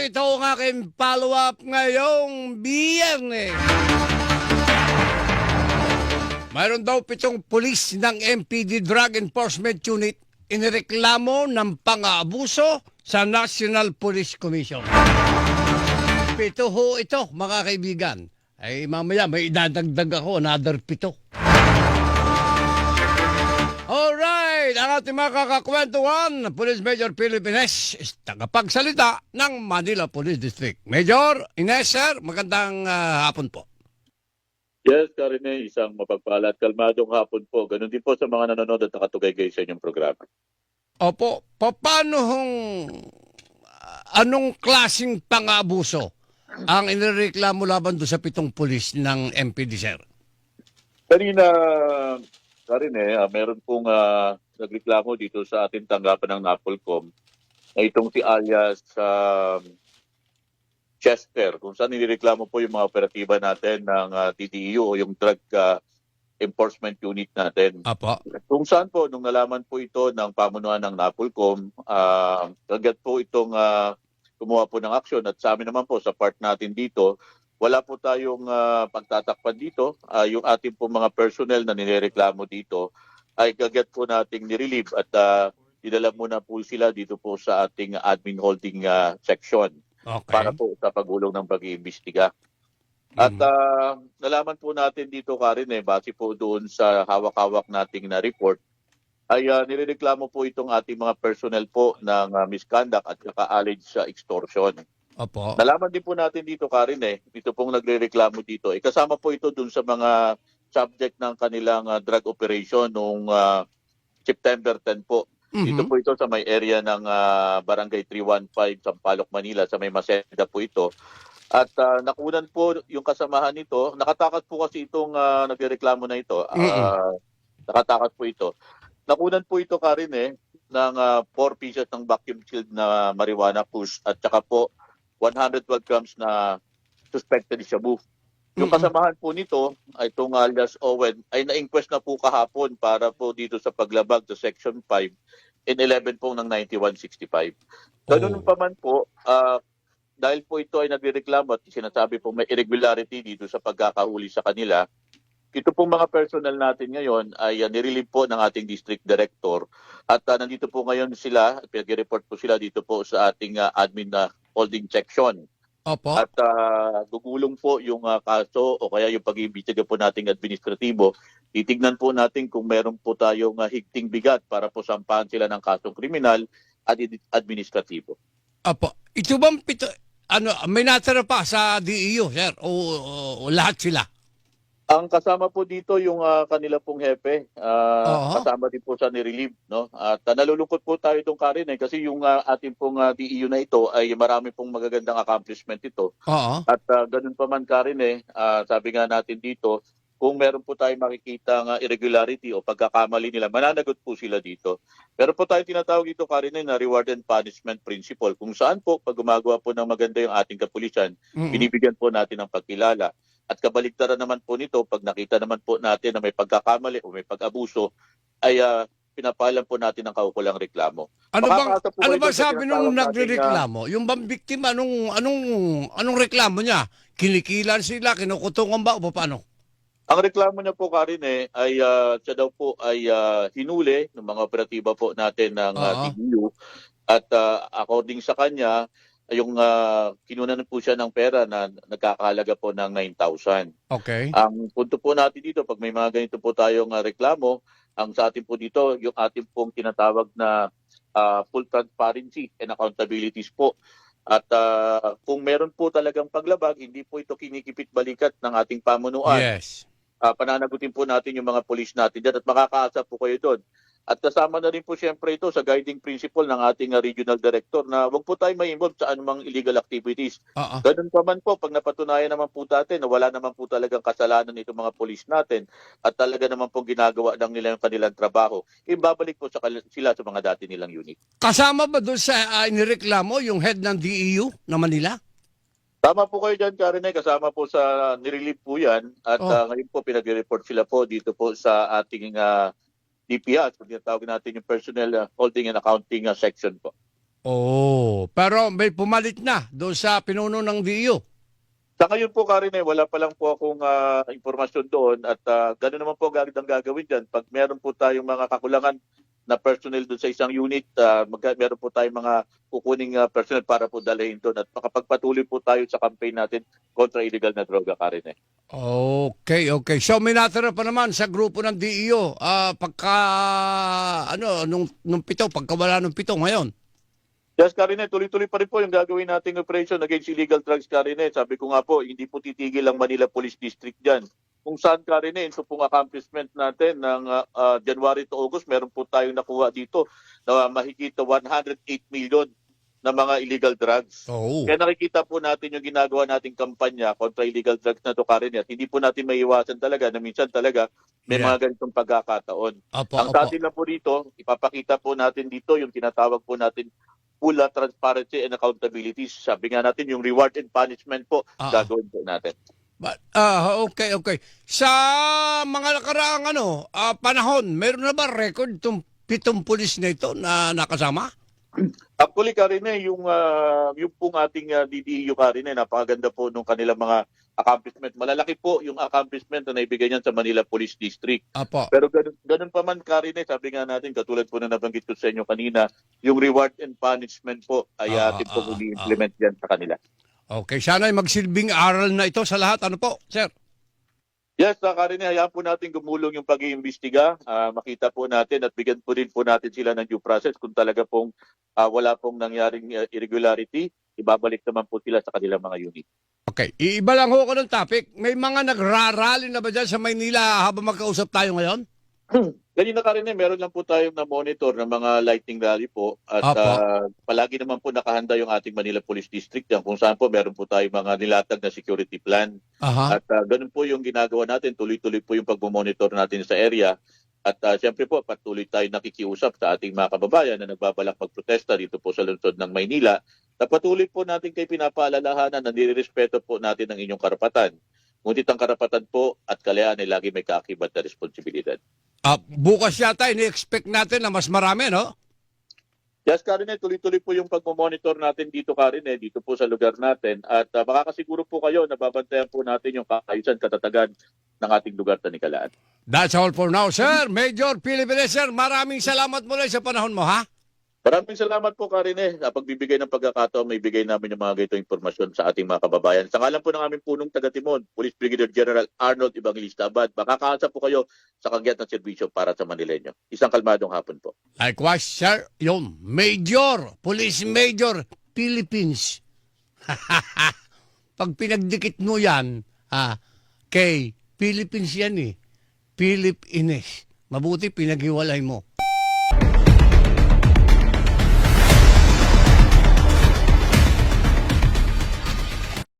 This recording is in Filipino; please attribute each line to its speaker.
Speaker 1: ito ang aking follow-up ngayong Biyernes. Mayroon daw 7 pulis ng MPD Drug Enforcement Unit inireklamo ng pang-aabuso sa National Police Commission. 7 ho ito, mga kaibigan. Ay mamaya may idadagdag ako, another 7. Alright, ang ating mga kakakwentuhan, Police Major Philip Ines, tagapagsalita ng Manila Police District. Major Ines, sir, magandang hapon po.
Speaker 2: Yes, Karine, isang mapagpala at kalmadong hapon po. Ganun din po sa mga nanonood at nakatugaygay sa inyong programa.
Speaker 1: Opo, paano anong klaseng pang-abuso ang inireklamo laban doon sa 7 pulis ng MPD, sir?
Speaker 2: Kanina, Karine, meron pong nagreklamo dito sa ating tanggapan ng NAPOLCOM na itong si alias Chester, kung saan inireklamo po yung mga operatiba natin ng TDEU o yung Drug Enforcement Unit natin.
Speaker 1: Apo.
Speaker 2: Kung saan po, nung nalaman po ito ng pamunuan ng NAPOLCOM, agad po itong gumawa po ng aksyon. At sa amin naman po, sa part natin dito, wala po tayong pagtatakpan dito. Yung ating po mga personnel na nireklamo dito ay agad po nating nirelieve at dinala muna po sila dito po sa ating admin holding section.
Speaker 1: Okay.
Speaker 2: Para po sa pagulong ng pag-iimbestiga. At nalaman po natin dito, Karine, base po doon sa hawak-hawak nating na report, ay nirereklamo po itong ating mga personnel po ng misconduct at alleged sa extortion.
Speaker 1: Opo.
Speaker 2: Nalaman din po natin dito, Karine, dito pong nagrereklamo dito. Kasama po ito doon sa mga subject ng kanilang drug operation noong September 10 po. Dito po ito sa may area ng Barangay 315, Sampaloc, Manila, sa may Maseda po ito. At nakunan po yung kasamahan nito. Nakatakas po kasi itong nagrereklamo na ito. Nakatakas po ito. Nakunan po ito, Karine, ng 4 pieces ng vacuum sealed na marijuana push at saka po 112 grams na suspected shabu. Yung kasamahan po nito, ay itong alias Owen, ay na-inquest na po kahapon para po dito sa paglabag sa Section 5 in 11 po ng 9165. Ganun pa man po, dahil po ito ay nagrereklamo at sinasabi po may irregularity dito sa pagkakahuli sa kanila, ito pong mga personnel natin ngayon ay nirelieve po ng ating district director at nandito po ngayon sila, pinag-report po sila dito po sa ating admin holding section.
Speaker 1: Opo.
Speaker 2: At gugulong po yung kaso o kaya yung pag-iimbestiga po nating administratibo. Titignan po natin kung meron po tayong higting bigat para po sampahan sila ng kasong kriminal at administratibo.
Speaker 1: Opo. Ito bang 7, may natira pa sa DEU, sir? O lahat sila?
Speaker 2: Ang kasama po dito yung kanila pong hepe, kasama din po sa nirelieve, no? At nalulungkot po tayo itong Karine kasi yung ating pong DEU na ito ay marami pong magagandang accomplishment ito. At ganun pa man, Karine, sabi nga natin dito, kung meron po tayong makikita irregularity o pagkakamali nila, mananagot po sila dito. Pero po tayo tinatawag dito, Karine, na reward and punishment principle. Kung saan po, pag gumagawa po ng maganda yung ating kapulisan, binibigyan po natin ng pagkilala. At kabaligtaran naman po nito, pag nakita naman po natin na may pagkakamali o may pag-abuso, ay pinapaalam po natin ang kaukulang reklamo.
Speaker 1: Ano bang sabi nung nagrereklamo? Yung bang biktima, anong reklamo niya? Kinikilan sila, kinukutungan ba o paano?
Speaker 2: Ang reklamo niya po, Karine, ay siya daw po ay hinuli ng mga operatiba po natin ng TDU. At according sa kanya, yung kinunan po siya ng pera na nagkakahalaga po ng 9,000.
Speaker 1: Okay.
Speaker 2: Ang punto po natin dito, pag may mga ganito po tayong reklamo, ang sa atin po dito, yung ating pong tinatawag na full transparency and accountabilities po. At kung meron po talagang paglabag, hindi po ito kinikipit balikat ng ating pamunuan.
Speaker 1: Yes.
Speaker 2: Pananagutin po natin yung mga pulis natin dyan at makakaasa po kayo doon. At kasama na rin po siyempre ito sa guiding principle ng ating regional director na huwag po tayo ma-involve sa anumang illegal activities. Ganun pa man po, pag napatunayan naman po natin na wala naman po talagang kasalanan itong mga pulis natin at talaga naman po ginagawa ng nila yung kanilang trabaho, ibabalik po sila sa mga dati nilang unit.
Speaker 1: Kasama ba doon sa inireklamo yung head ng DEU na Manila?
Speaker 2: Tama po kayo dyan, Karine. Kasama po sa nirelieve po yan. At ngayon po pinag-report sila po dito po sa ating DPS. Kung tinatawag natin yung Personnel Holding and Accounting section po.
Speaker 1: Oh, pero may pumalit na doon sa pinuno ng DIO.
Speaker 2: Sa ngayon po, Karen, wala pa lang po akong impormasyon doon at gano'n naman po agad ang gagawin dyan. Pag meron po tayong mga kakulangan na personnel doon sa isang unit, meron po tayong mga kukuning personnel para po dalhin doon at makapagpatuloy po tayo sa campaign natin kontra illegal na droga, Karen.
Speaker 1: Okay, okay. So may natira pa naman sa grupo ng DIO pagka nung pito, pagkawala nung pito ngayon.
Speaker 2: Yes, Karine, tuloy-tuloy pa rin po yung gagawin nating operation against illegal drugs, Karine. Sabi ko nga po, hindi po titigil ang Manila Police District dyan. Kung saan, Karine, ito pong accomplishment natin ng January to August, meron po tayong nakuha dito na mahigit 108 million na mga illegal drugs.
Speaker 1: Oh.
Speaker 2: Kaya nakikita po natin yung ginagawa nating kampanya kontra illegal drugs na to, Karine. At hindi po natin maiiwasan talaga na minsan talaga may mga ganitong pagkakataon. Ang sa atin lang po dito, ipapakita po natin dito yung tinatawag po natin full transparency and accountability. Sabi nga natin, yung reward and punishment po, gagawin po natin.
Speaker 1: But, okay, okay. Sa mga nakaraang panahon, meron na ba record itong 7 pulis na ito na nakasama?
Speaker 2: Actually, Karine, yung pong ating DDEU, Karine, napakaganda po nung kanilang mga accomplishment. Malalaki po yung accomplishment na naibigay niyan sa Manila Police District.
Speaker 1: Apo.
Speaker 2: Pero ganun pa man, Karine, sabi nga natin, katulad po na nabanggit ko sa inyo kanina, yung reward and punishment po ay atin po i-implement yan sa kanila.
Speaker 1: Okay, sana ay magsilbing aral na ito sa lahat. Ano po, sir?
Speaker 2: Yes, Karine, hayaan po natin gumulong yung pag-iimbestiga. Makita po natin at bigyan po din po natin sila ng due process. Kung talaga pong wala pong nangyaring irregularity, ibabalik naman po sila sa kanilang mga unit.
Speaker 1: Okay, iiba lang ho ko ng topic. May mga nagrarally na ba dyan sa Maynila habang magkausap tayo ngayon?
Speaker 2: Ganyan na, Karine, meron lang po tayong na-monitor ng mga lightning rally po at palagi naman po nakahanda yung ating Manila Police District dyan kung saan po meron po tayong mga nilatag na security plan. At ganun po yung ginagawa natin, tuloy-tuloy po yung pag-monitor natin sa area. At siyempre po, patuloy tayo nakikiusap sa ating mga kababayan na nagbabalak magprotesta dito po sa lungsod ng Maynila. Na patuloy po natin kayo pinapaalalahanan na nirerespeto po natin ang inyong karapatan. Ngunit ang karapatan po at kalayaan ay lagi may kaakibat na responsibilidad.
Speaker 1: Bukas yata, ini-expect natin na mas marami, no?
Speaker 2: Yes, Karine, tuloy-tuloy po yung pag-monitor natin dito, Karine, dito po sa lugar natin. At makakasiguro po kayo na babantayan po natin yung kaayusan, katatagan ng ating lugar na Nikalaan.
Speaker 1: That's all for now, sir. Major Philippines, sir. Maraming salamat muli sa panahon mo, ha?
Speaker 2: Maraming salamat po, Karine, sa pagbibigay ng pagkakataon. May bigay namin yung mga ganitong impormasyon sa ating mga kababayan. Sa ngalan po ng aming punong taga-Timon, Police Brigadier General Arnold Evangelista Abad, makakaasa po kayo sa kagyat ng serbisyo para sa Manileño. Isang kalmadong hapon po.
Speaker 1: Likewise, sir. Yung Major, Police Major, Philippines. Pag pinagdikit mo yan, kay Philippines yan eh. Philippines. Mabuti pinaghiwalay mo.